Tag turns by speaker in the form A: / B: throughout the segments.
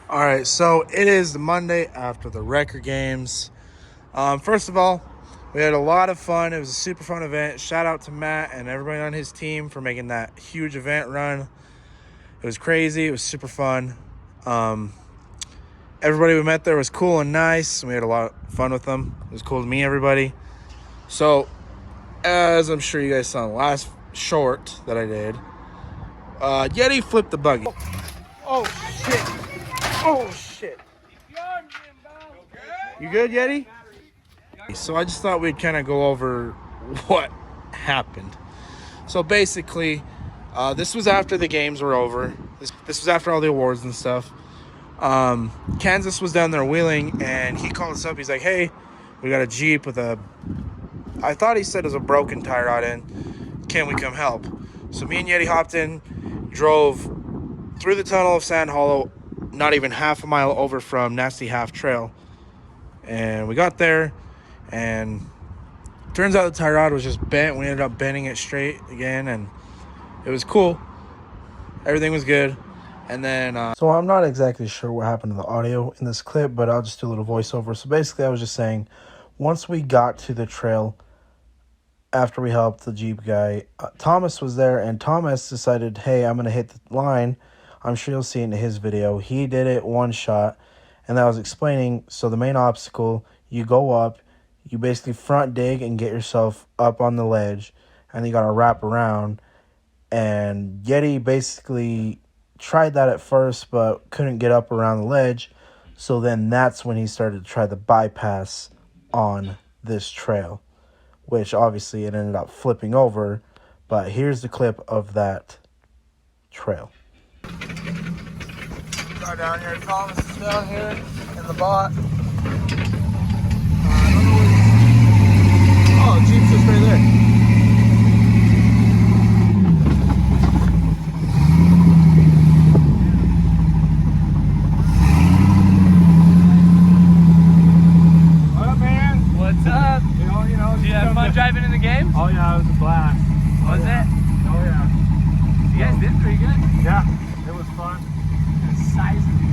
A: All right, so it is the Monday after the record games. First of all, we had a lot of fun. It was a super fun event. Shout out to Matt and everybody on his team for making that huge event run. It was crazy. It was super fun. Um, Everybody we met there was cool and nice. We had a lot of fun with them. It was cool to meet everybody. So, as I'm sure you guys saw in the last short that I did, Yeti flipped the buggy. Oh, shit. Oh, shit. You good, Yeti? So I just thought we'd kind of go over what happened. So basically, this was after the games were over. This was after all the awards and stuff. Kansas was down there wheeling, and he called us up. He's like, hey, we got a Jeep with I thought he said it was a broken tie rod in. Can we come help? So me and Yeti hopped in, drove through the tunnel of Sand Hollow, not even half a mile over from Nasty Half Trail. And we got there, and turns out the tie rod was just bent. We ended up bending it straight again, and it was cool. Everything was good. And then so I'm not exactly sure what happened to the audio in this clip, but I'll just do a little voiceover. So basically, I was just saying, once we got to the trail, after we helped the Jeep guy, Thomas was there, and Thomas decided, hey, I'm going to hit the line. I'm sure you'll see it in his video. He did it one shot, and I was explaining, so the main obstacle, you go up, you basically front dig and get yourself up on the ledge, and you got to wrap around. And Yeti basically tried that at first, but couldn't get up around the ledge. So then that's when he started to try the bypass on this trail, which obviously it ended up flipping over. But here's the clip of that trail. Go down here. Thomas is down here in the bot. Oh, Jeep's just right there.
B: Did you have fun driving in the game?
C: Oh yeah, it was a blast.
B: Was it?
C: Oh yeah.
B: You guys did pretty good.
C: Yeah, it was fun.
B: The size of it.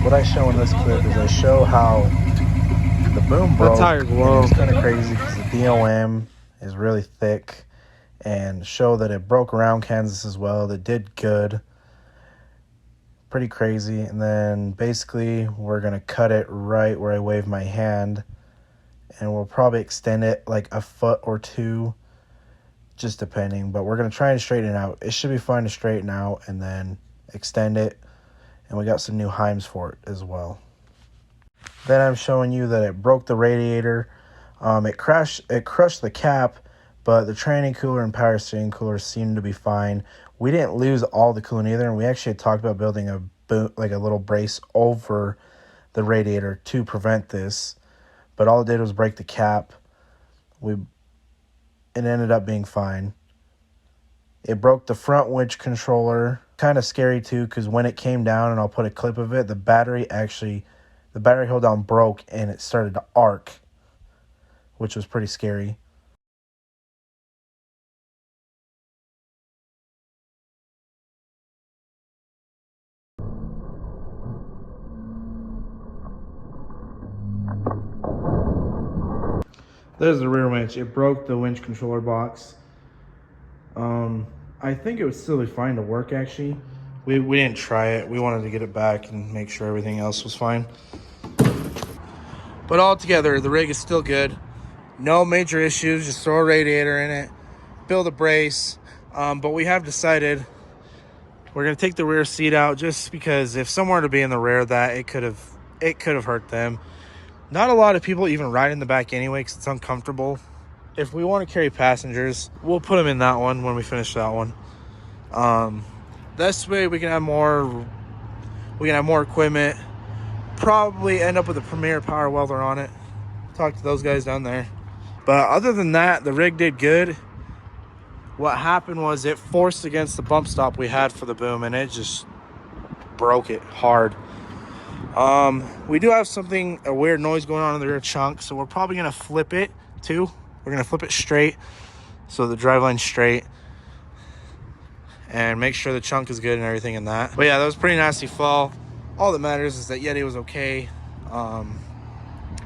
A: What I show in this clip is I show how the boom broke.
C: The tire's low.
A: It's kind of crazy because the DOM is really thick, and show that it broke around Kansas as well. That did good. Pretty crazy. And then basically we're going to cut it right where I wave my hand, and we'll probably extend it like a foot or two, just depending. But we're going to try and straighten it out. It should be fine to straighten out and then extend it. And we got some new Heims for it as well. Then I'm showing you that it broke the radiator. It crushed the cap, but the training cooler and power steering cooler seemed to be fine. We didn't lose all the coolant either, and we actually had talked about building a little brace over the radiator to prevent this. But all it did was break the cap. It ended up being fine. It broke the front winch controller. Kind of scary too, because when it came down, and I'll put a clip of it, the battery hold down broke and it started to arc, which was pretty scary. There's the rear winch. It broke the winch controller box. I think it would still be fine to work, actually. We didn't try it. We wanted to get it back and make sure everything else was fine. But altogether, the rig is still good. No major issues. Just throw a radiator in it, build a brace. But we have decided we're gonna take the rear seat out just because if someone were to be in the rear of that, it could have hurt them. Not a lot of people even ride in the back anyway because it's uncomfortable. If we want to carry passengers, we'll put them in that one when we finish that one. This way we can have more equipment. Probably end up with a Premier power welder on it. Talk to those guys down there. But other than that, the rig did good. What happened was it forced against the bump stop we had for the boom, and it just broke it hard. We do have a weird noise going on in the rear chunk, so we're probably gonna flip it too. We're gonna flip it straight, so the driveline's straight, and make sure the chunk is good and everything in that. But yeah, that was a pretty nasty fall. All that matters is that Yeti was okay.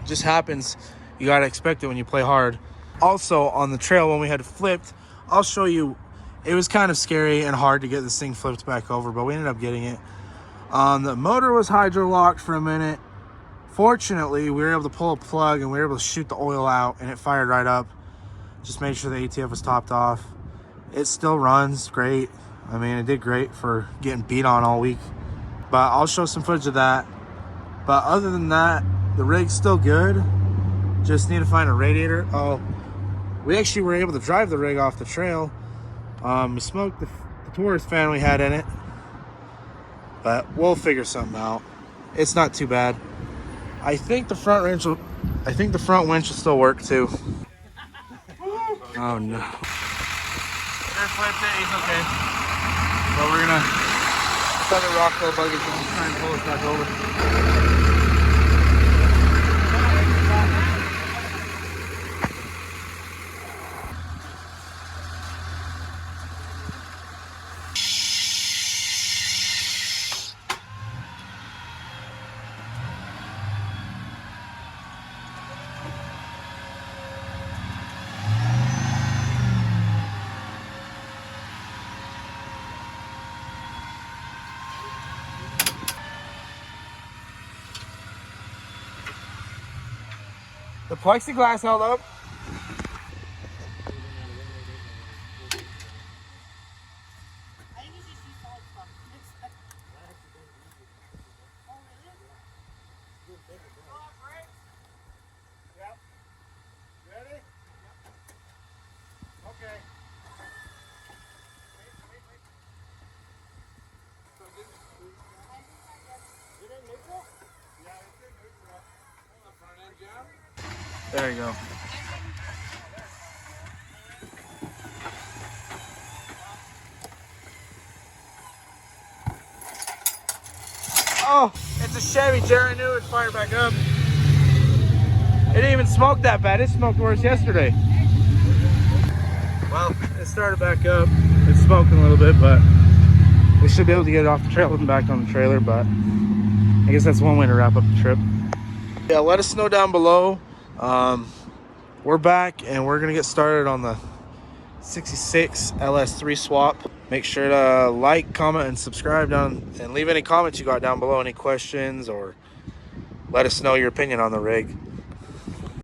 A: Just happens. You gotta expect it when you play hard. Also, on the trail when we had flipped, I'll show you. It was kind of scary and hard to get this thing flipped back over, but we ended up getting it. The motor was hydro locked for a minute. Fortunately, we were able to pull a plug and we were able to shoot the oil out, and it fired right up. Just made sure the ATF was topped off. It still runs great. I mean, it did great for getting beat on all week. But I'll show some footage of that. But other than that, the rig's still good. Just need to find a radiator. Oh, we actually were able to drive the rig off the trail. We smoked the tourist fan we had in it. But we'll figure something out. It's not too bad. I think the front winch will still work too. Oh no. Air flipped it, he's okay. But we're gonna set the rock the buggy and try and pull us back over. The plexiglass held up. There you go. Oh, it's a Chevy. Jerry knew it'd fire back up. It didn't even smoke that bad. It smoked worse yesterday. Well, it started back up. It's smoking a little bit, but we should be able to get it off the trail and back on the trailer. But I guess that's one way to wrap up the trip. Yeah, let us know down below. We're back and we're gonna get started on the 66 LS3 swap. Make sure to like, comment, and subscribe down, and leave any comments you got down below, any questions, or let us know your opinion on the rig.